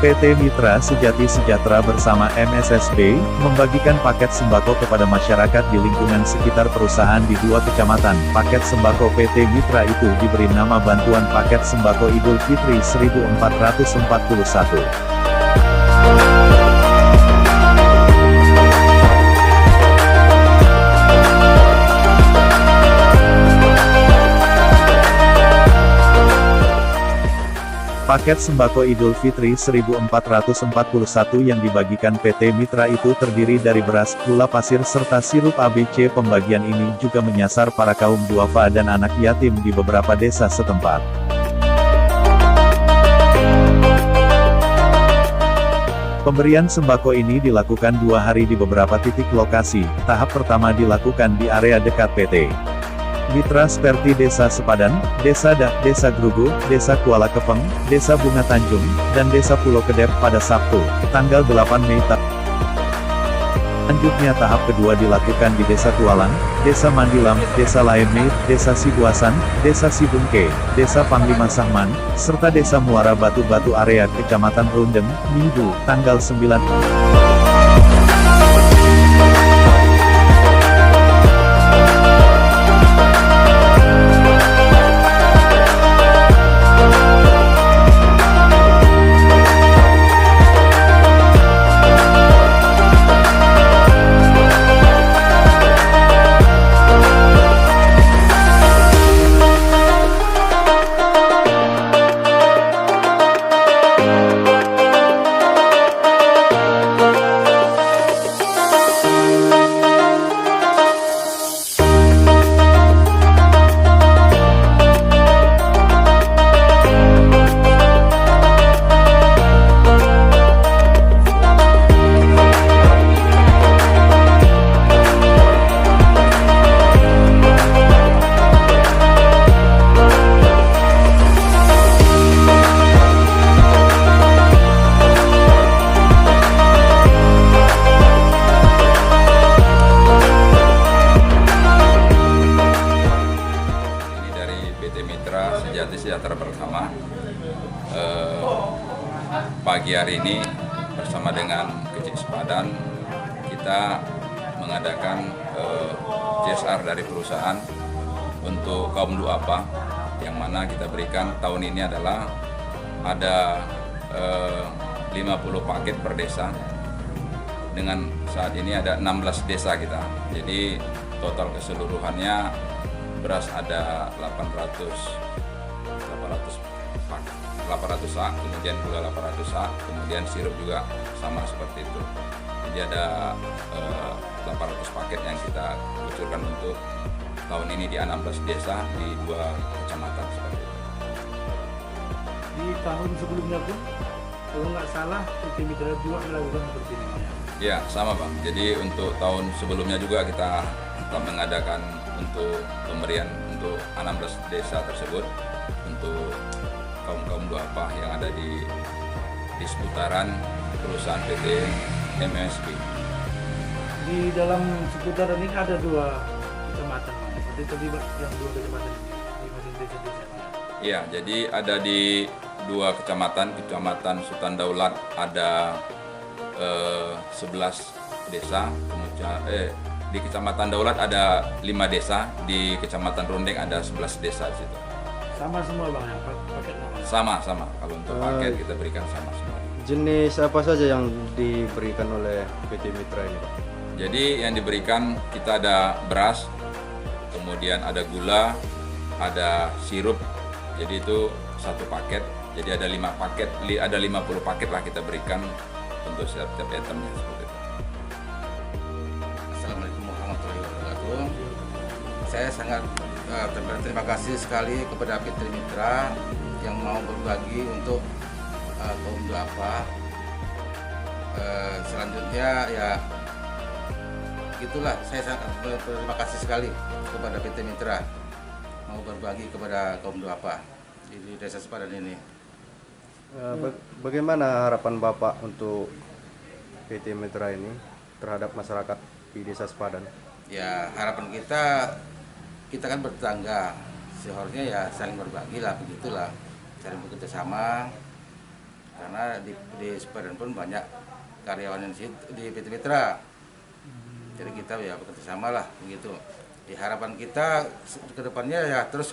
PT Mitra Sejati Sejahtera bersama MSSB, membagikan paket sembako kepada masyarakat di lingkungan sekitar perusahaan di 2 kecamatan. Paket sembako PT Mitra itu diberi nama Bantuan Paket Sembako Idul Fitri 1441. Paket sembako Idul Fitri 1441 yang dibagikan PT Mitra itu terdiri dari beras, gula pasir serta sirup ABC. Pembagian ini juga menyasar para kaum duafa dan anak yatim di beberapa desa setempat. Pemberian sembako ini dilakukan 2 hari di beberapa titik lokasi. Tahap pertama dilakukan di area dekat PT Mitra seperti Desa Sepadan, Desa Dah, Desa Grugu, Desa Kuala Kepeng, Desa Bunga Tanjung, dan Desa Pulau Kedep pada Sabtu, tanggal 8 Mei. Selanjutnya tahap kedua dilakukan di Desa Tualang, Desa Mandilam, Desa Laemei, Desa Sibuasan, Desa Sibungke, Desa Panglima Sahman, serta Desa Muara Batu-Batu area Kecamatan Rundeng, Minggu, tanggal 9. Sejati Sejahtera bersama pagi hari ini bersama dengan Kecik Sepadan kita mengadakan CSR dari perusahaan untuk kaum duafa, yang mana kita berikan tahun ini adalah ada 50 paket per desa. Dengan saat ini ada 16 desa kita, jadi total keseluruhannya beras ada 800 sak, kemudian gula 800 sak, kemudian sirup juga sama seperti itu. Jadi ada 800 paket yang kita kucurkan untuk tahun ini di 16 desa di 2 kecamatan seperti itu. Di tahun sebelumnya pun, kalau nggak salah, PT Mitra juga melakukan seperti ini. Ya, sama Bang. Jadi untuk tahun sebelumnya juga kita mengadakan untuk pemberian untuk 16 desa tersebut untuk kaum duafa yang ada di seputaran perusahaan PT MSB. Di dalam seputaran ini ada 2 kecamatan, seperti terlibat yang 2 kecamatan ini di masing desa-desa. Iya, jadi ada di 2 kecamatan, Kecamatan Sultan Daulat ada 11 desa, kemudian di Kecamatan Daulat ada 5 desa, di Kecamatan Rundeng ada 11 desa di situ. Sama semua Bang ya, paket namanya? Sama. Kalau untuk paket kita berikan sama semua. Jenis apa saja yang diberikan oleh PT Mitra ini, Pak? Jadi yang diberikan kita ada beras, kemudian ada gula, ada sirup. Jadi itu 1 paket. Jadi ada 5 paket, ada 50 paket lah kita berikan untuk setiap itemnya seperti itu. Assalamualaikum warahmatullahi wabarakatuh. Saya sangat berterima kasih sekali kepada PT Mitra yang mau berbagi untuk kaum duafa. Selanjutnya ya gitulah, saya sangat berterima kasih sekali kepada PT Mitra mau berbagi kepada kaum duafa di Desa Sepadan ini. Bagaimana harapan Bapak untuk PT Mitra ini terhadap masyarakat di Desa Sepadan? Ya, harapan kita kan bertetangga, seharusnya ya saling berbagi lah, begitulah, saling bekerja sama. karena di Sepadan pun banyak karyawan yang di PT Mitra. Jadi kita ya bekerja sama lah begitu. Di harapan kita ke depannya ya terus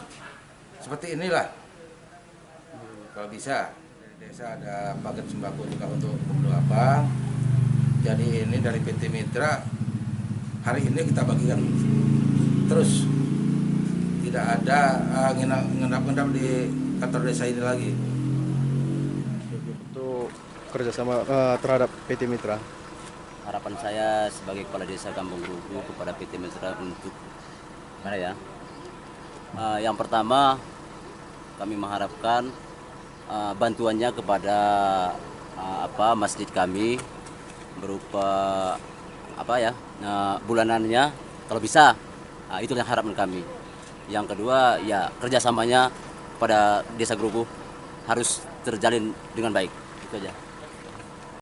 seperti inilah. Kalau bisa dari desa ada paket sembako juga untuk kaum duafa. Jadi ini dari PT Mitra hari ini kita bagikan terus, tidak ada ngendap-ngendap di kantor desa ini lagi. Untuk kerjasama terhadap PT Mitra. Harapan saya sebagai kepala desa Kampung Grugu kepada PT Mitra untuk mana ya? Yang pertama kami mengharapkan bantuannya kepada masjid kami berupa bulanannya kalau bisa, itu yang harapan kami. Yang kedua ya kerjasamanya pada desa Grugu harus terjalin dengan baik, itu aja.